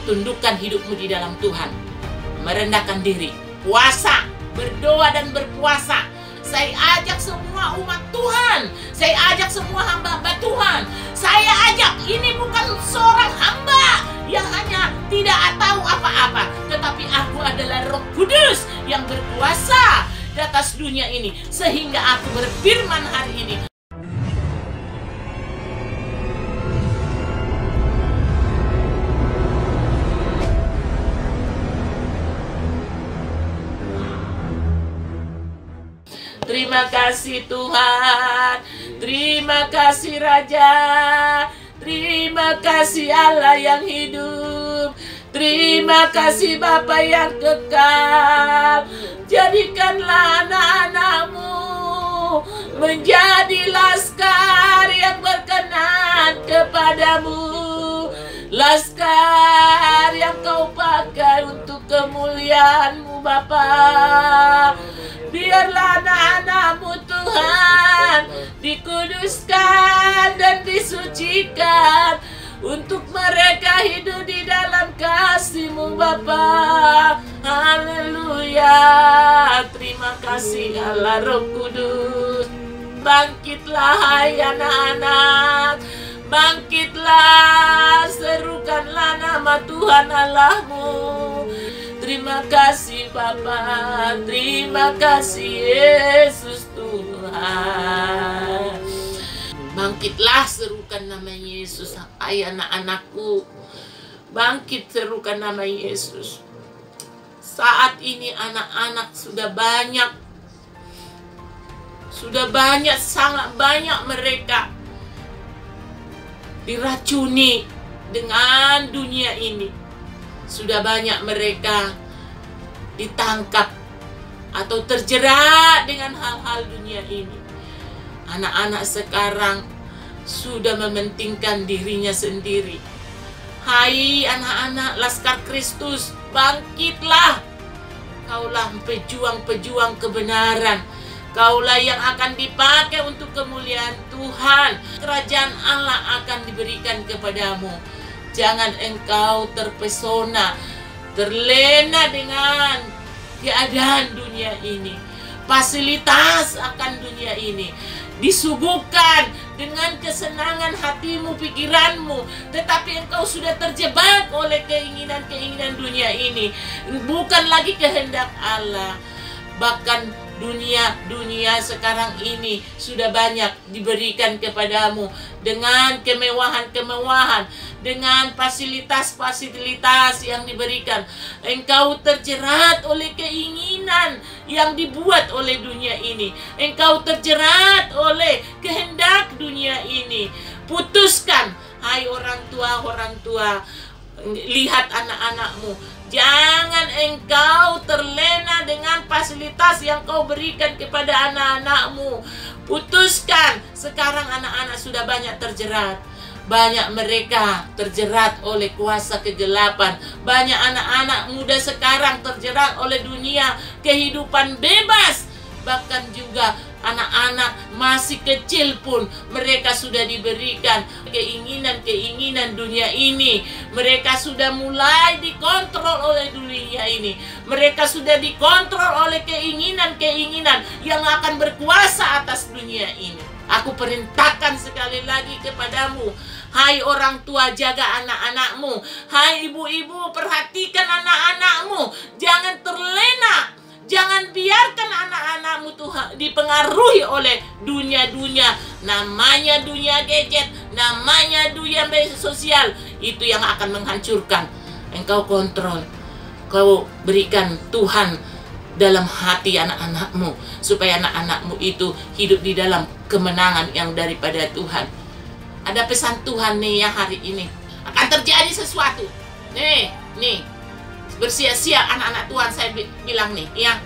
Tundukkan hidupmu di dalam Tuhan. Merendahkan diri. Puasa, berdoa dan berpuasa. Saya ajak semua umat Tuhan. Saya ajak semua hamba-hamba Tuhan. Saya ajak, ini bukan seorang hamba yang hanya tidak tahu apa-apa, tetapi aku adalah Roh Kudus yang berkuasa di atas dunia ini, sehingga aku berfirman hari ini. Terima kasih Tuhan, terima kasih Raja, terima kasih Allah yang hidup, terima kasih Bapa yang kekal. Jadikanlah anak-anak-Mu menjadi laskar yang berkenan kepadamu, laskar yang Kau pakai untuk kemuliaan-Mu Bapa. Biarlah anak-anak-Mu Tuhan dikuduskan dan disucikan untuk mereka hidup di dalam kasih-Mu Bapa. Haleluya. Terima kasih Allah Roh Kudus. Bangkitlah hai anak-anak, bangkitlah, serukanlah nama Tuhan Allahmu. Terima kasih Bapa, terima kasih Yesus Tuhan. Bangkitlah, serukan nama Yesus. Hai anak-anakku, bangkit serukan nama Yesus. Saat ini anak-anak sudah banyak, sangat banyak mereka diracuni dengan dunia ini. Sudah banyak mereka ditangkap atau terjerat dengan hal-hal dunia ini. Anak-anak sekarang sudah mementingkan dirinya sendiri. Hai anak-anak Laskar Kristus, bangkitlah. Kaulah pejuang-pejuang kebenaran. Kaulah yang akan dipakai untuk kemuliaan Tuhan. Kerajaan Allah akan diberikan kepadamu. Jangan engkau terpesona, terlena dengan keadaan dunia ini, fasilitas akan dunia ini, disuguhkan dengan kesenangan hatimu, pikiranmu, tetapi engkau sudah terjebak oleh keinginan-keinginan dunia ini. Bukan lagi kehendak Allah. Bahkan dunia sekarang ini sudah banyak diberikan kepadamu dengan kemewahan-kemewahan, dengan fasilitas-fasilitas yang diberikan. Engkau terjerat oleh keinginan yang dibuat oleh dunia ini. Engkau terjerat oleh kehendak dunia ini. Putuskan, hai orang tua, lihat anak-anakmu. Jangan engkau terlena dengan fasilitas yang kau berikan kepada anak-anakmu. Putuskan. Sekarang anak-anak sudah banyak terjerat. Banyak mereka terjerat oleh kuasa kegelapan. Banyak anak-anak muda sekarang terjerat oleh dunia kehidupan bebas. Bahkan juga anak-anak masih kecil pun mereka sudah diberikan keinginan-keinginan dunia ini. Mereka sudah mulai dikontrol oleh dunia ini. Mereka sudah dikontrol oleh keinginan-keinginan yang akan berkuasa atas dunia ini. Aku perintahkan sekali lagi kepadamu, hai orang tua, jaga anak-anakmu. Hai ibu-ibu, perhatikan anak-anakmu. Jangan terlena. Jangan biarkan anak-anakmu Tuhan dipengaruhi oleh dunia-dunia. Namanya dunia gadget, namanya dunia media sosial. Itu yang akan menghancurkan. Engkau kontrol. Kau berikan Tuhan dalam hati anak-anakmu, supaya anak-anakmu itu hidup di dalam kemenangan yang daripada Tuhan. Ada pesan Tuhan nih ya hari ini. Akan terjadi sesuatu. Nih. Bersiap-siap anak-anak Tuhan, saya bilang nih ya.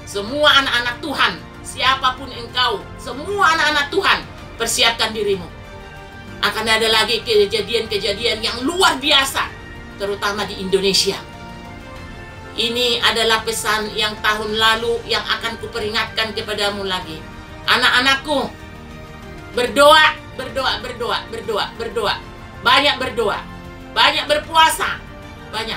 Semua anak-anak Tuhan, siapapun engkau, semua anak-anak Tuhan, persiapkan dirimu. Akan ada lagi kejadian-kejadian yang luar biasa, terutama di Indonesia. Ini adalah pesan yang tahun lalu yang akan kuperingatkan kepadamu lagi. Anak-anakku, berdoa. Banyak berdoa, banyak berpuasa, banyak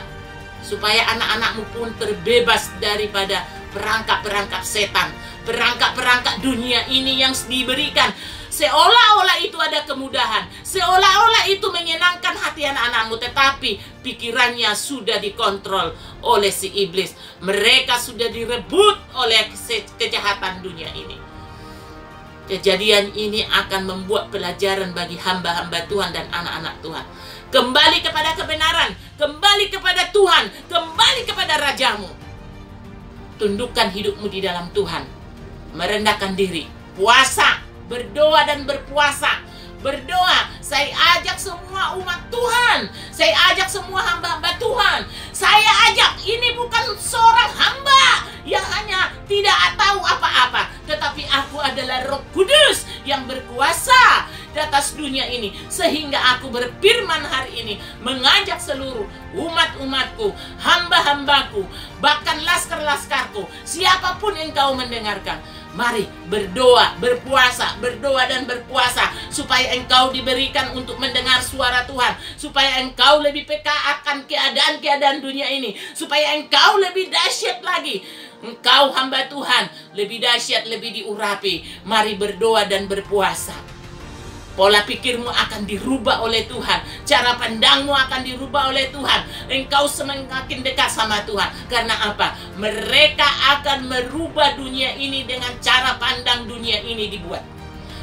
supaya anak-anakmu pun terbebas daripada perangkap-perangkap setan, perangkap-perangkap dunia ini yang diberikan. Seolah-olah itu ada kemudahan, seolah-olah itu menyenangkan hati anak-anakmu, tetapi pikirannya sudah dikontrol oleh si iblis. Mereka sudah direbut oleh kejahatan dunia ini. Kejadian ini akan membuat pelajaran bagi hamba-hamba Tuhan dan anak-anak Tuhan. Kembali kepada kebenaran, kembali kepada Tuhan, kembali kepada Rajamu. Tundukkan hidupmu di dalam Tuhan, merendahkan diri, puasa, berdoa dan berpuasa. Berdoa, saya ajak semua umat Tuhan, saya ajak semua hamba-hamba Tuhan, saya ajak, ini bukan seorang hamba yang hanya tidak tahu apa-apa, tetapi aku adalah Roh Kudus yang berkuasa di atas dunia ini, sehingga aku berfirman hari ini, mengajak seluruh umat-umatku, hamba-hambaku, bahkan laskar-laskarku, siapapun engkau mendengarkan, mari berdoa, berpuasa, berdoa dan berpuasa, supaya engkau diberikan untuk mendengar suara Tuhan, supaya engkau lebih peka akan keadaan-keadaan dunia ini, supaya engkau lebih dahsyat lagi. Engkau hamba Tuhan, lebih dahsyat, lebih diurapi. Mari berdoa dan berpuasa. Pola pikirmu akan dirubah oleh Tuhan. Cara pandangmu akan dirubah oleh Tuhan. Engkau semakin dekat sama Tuhan. Karena apa? Mereka akan merubah dunia ini dengan cara pandang dunia ini dibuat.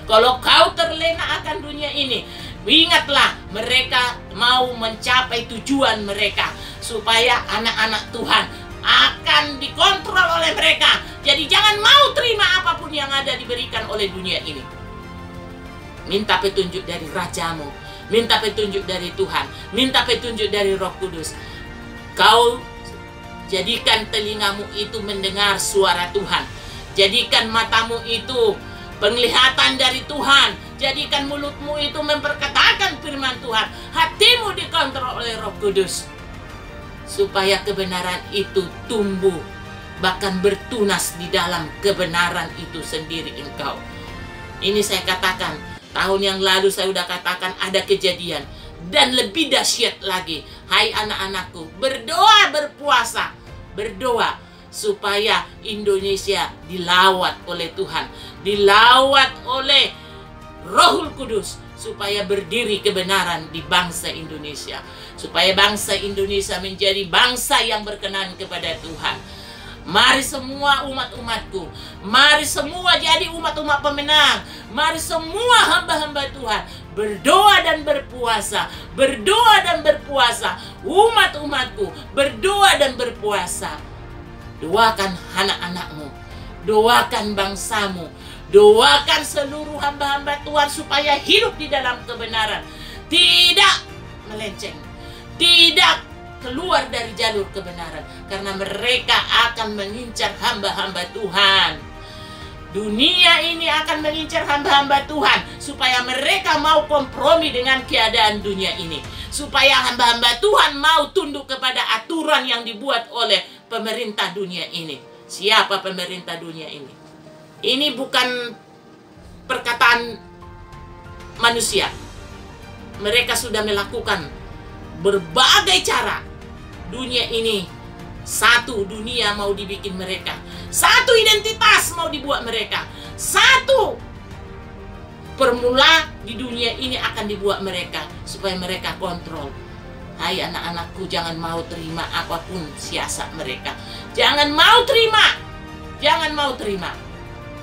Kalau kau terlena akan dunia ini, ingatlah mereka mau mencapai tujuan mereka. Supaya anak-anak Tuhan akan dikontrol oleh mereka. Jadi jangan mau terima apapun yang ada diberikan oleh dunia ini. Minta petunjuk dari Rajamu, minta petunjuk dari Tuhan, minta petunjuk dari Roh Kudus. Kau jadikan telingamu itu mendengar suara Tuhan, jadikan matamu itu penglihatan dari Tuhan, jadikan mulutmu itu memperkatakan firman Tuhan, hatimu dikontrol oleh Roh Kudus, supaya kebenaran itu tumbuh, bahkan bertunas di dalam kebenaran itu sendiri engkau. Ini saya katakan, tahun yang lalu saya sudah katakan ada kejadian. Dan lebih dahsyat lagi. Hai anak-anakku, berdoa, berpuasa. Berdoa supaya Indonesia dilawat oleh Tuhan. Dilawat oleh Rohul Kudus. Supaya berdiri kebenaran di bangsa Indonesia. Supaya bangsa Indonesia menjadi bangsa yang berkenan kepada Tuhan. Mari semua umat-umatku, mari semua jadi umat-umat pemenang, mari semua hamba-hamba Tuhan berdoa dan berpuasa, berdoa dan berpuasa, umat-umatku berdoa dan berpuasa. Doakan anak-anakmu, doakan bangsamu, doakan seluruh hamba-hamba Tuhan supaya hidup di dalam kebenaran, tidak melenceng, tidak keluar dari jalur kebenaran, karena mereka akan mengincar hamba-hamba Tuhan. Dunia ini akan mengincar hamba-hamba Tuhan supaya mereka mau kompromi dengan keadaan dunia ini, supaya hamba-hamba Tuhan mau tunduk kepada aturan yang dibuat oleh pemerintah dunia ini. Siapa pemerintah dunia ini? Ini bukan perkataan manusia. Mereka sudah melakukan berbagai cara. Dunia ini, satu dunia mau dibikin mereka, satu identitas mau dibuat mereka, satu formula di dunia ini akan dibuat mereka supaya mereka kontrol. Hai anak-anakku, jangan mau terima apapun siasat mereka. Jangan mau terima, jangan mau terima.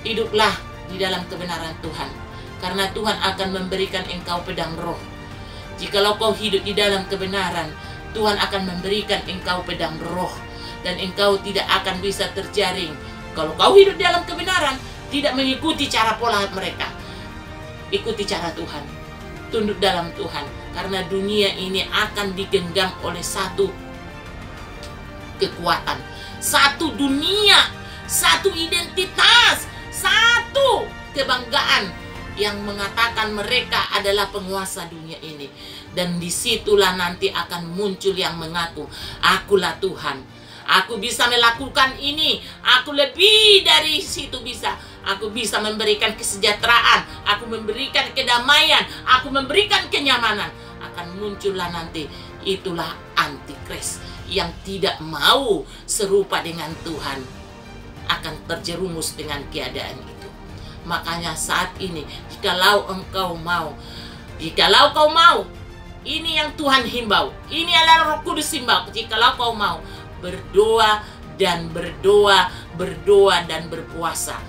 Hiduplah di dalam kebenaran Tuhan, karena Tuhan akan memberikan engkau pedang roh. Jikalau kau hidup di dalam kebenaran, Tuhan akan memberikan engkau pedang roh, dan engkau tidak akan bisa terjaring. Kalau kau hidup dalam kebenaran, tidak mengikuti cara pola mereka, ikuti cara Tuhan, tunduk dalam Tuhan, karena dunia ini akan digenggam oleh satu kekuatan, satu dunia, satu identitas, satu kebanggaan yang mengatakan mereka adalah penguasa dunia ini. Dan disitulah nanti akan muncul yang mengaku, akulah Tuhan, aku bisa melakukan ini, aku lebih dari situ bisa, aku bisa memberikan kesejahteraan, aku memberikan kedamaian, aku memberikan kenyamanan. Akan muncullah nanti, itulah antikris yang tidak mau serupa dengan Tuhan akan terjerumus dengan keadaan itu. Makanya saat ini, jikalau kau mau, ini yang Tuhan himbau, ini adalah Roh Kudus himbau, jikalau kau mau berdoa dan berpuasa.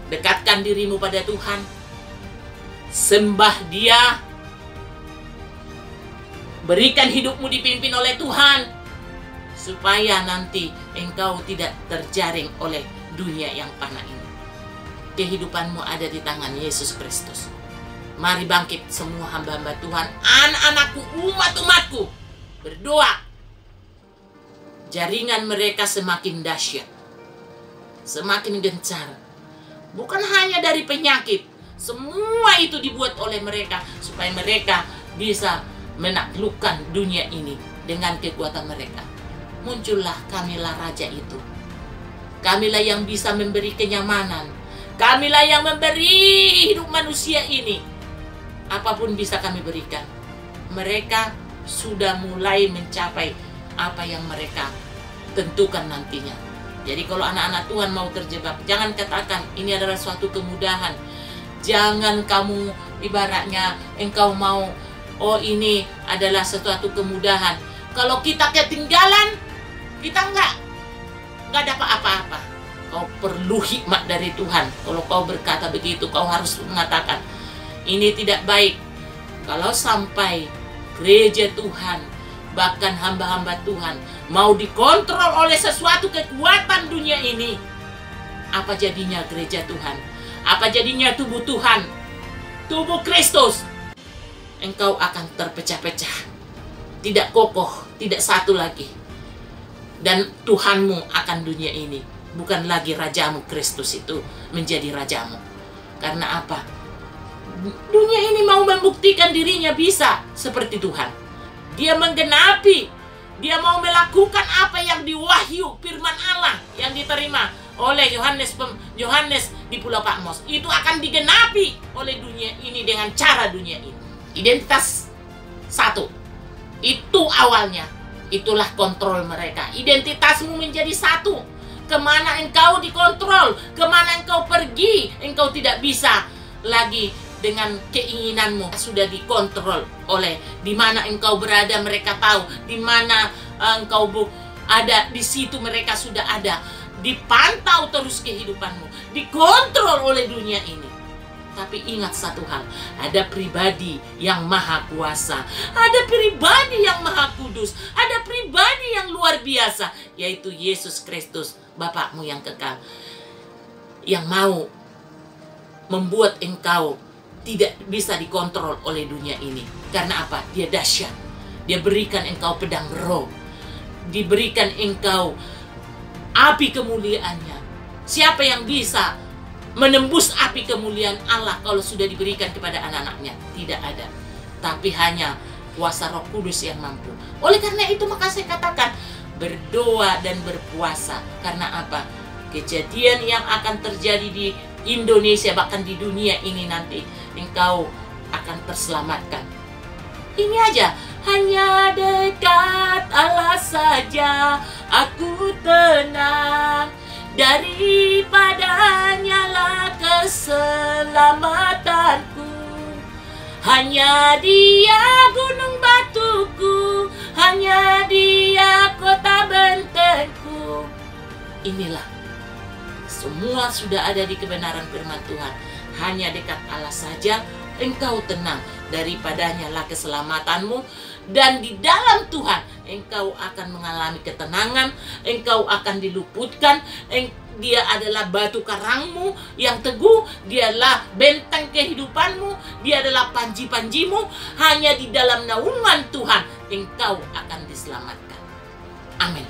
Dekatkan dirimu pada Tuhan, sembah Dia, berikan hidupmu dipimpin oleh Tuhan, supaya nanti engkau tidak terjaring oleh dunia yang fana ini. Kehidupanmu ada di tangan Yesus Kristus. Mari bangkit semua hamba-hamba Tuhan, anak-anakku, umat-umatku, berdoa. Jaringan mereka semakin dahsyat, semakin gencar. Bukan hanya dari penyakit, semua itu dibuat oleh mereka supaya mereka bisa menaklukkan dunia ini dengan kekuatan mereka. Muncullah kamilah Raja itu. Kamilah yang bisa memberi kenyamanan. Kamilah yang memberi hidup manusia ini. Apapun bisa kami berikan. Mereka sudah mulai mencapai apa yang mereka tentukan nantinya. Jadi kalau anak-anak Tuhan mau terjebak, jangan katakan ini adalah suatu kemudahan. Jangan kamu ibaratnya engkau mau, oh ini adalah sesuatu kemudahan. Kalau kita ketinggalan, kita nggak dapat apa-apa. Kau perlu hikmat dari Tuhan. Kalau kau berkata begitu, kau harus mengatakan ini tidak baik. Kalau sampai gereja Tuhan, bahkan hamba-hamba Tuhan mau dikontrol oleh sesuatu kekuatan dunia ini, apa jadinya gereja Tuhan? Apa jadinya tubuh Tuhan? Tubuh Kristus? Engkau akan terpecah-pecah, tidak kokoh, tidak satu lagi. Dan Tuhanmu akan dunia ini, bukan lagi rajamu. Kristus itu menjadi rajamu. Karena apa? Dunia ini mau membuktikan dirinya bisa seperti Tuhan. Dia menggenapi, dia mau melakukan apa yang diwahyu firman Allah yang diterima oleh Yohanes di Pulau Patmos. Itu akan digenapi oleh dunia ini dengan cara dunia ini. Identitas satu, itu awalnya. Itulah kontrol mereka. Identitasmu menjadi satu. Kemana engkau dikontrol, kemana engkau pergi, engkau tidak bisa lagi dengan keinginanmu. Sudah dikontrol oleh di mana engkau berada, mereka tahu. Di mana engkau ada, di situ mereka sudah ada. Dipantau terus kehidupanmu, dikontrol oleh dunia ini. Tapi ingat satu hal, ada pribadi yang maha kuasa, ada pribadi yang maha kudus, ada pribadi yang luar biasa, yaitu Yesus Kristus, Bapakmu yang kekal, yang mau membuat engkau tidak bisa dikontrol oleh dunia ini. Karena apa? Dia dahsyat. Dia berikan engkau pedang roh, diberikan engkau api kemuliaannya. Siapa yang bisa menembus api kemuliaan Allah kalau sudah diberikan kepada anak-anaknya? Tidak ada. Tapi hanya kuasa Roh Kudus yang mampu. Oleh karena itu maka saya katakan berdoa dan berpuasa. Karena apa? Kejadian yang akan terjadi di Indonesia, bahkan di dunia ini nanti, engkau akan terselamatkan. Ini aja, hanya dekat Allah saja aku tenang, daripadanya lah keselamatanku. Hanya Dia gunung batuku, hanya Dia kota bentengku. Inilah, semua sudah ada di kebenaran firman Tuhan. Hanya dekat Allah saja engkau tenang, daripadanya lah keselamatanmu. Dan di dalam Tuhan engkau akan mengalami ketenangan, engkau akan diluputkan. Dia adalah batu karangmu yang teguh, dialah benteng kehidupanmu, dia adalah panji-panjimu. Hanya di dalam naungan Tuhan engkau akan diselamatkan. Amin.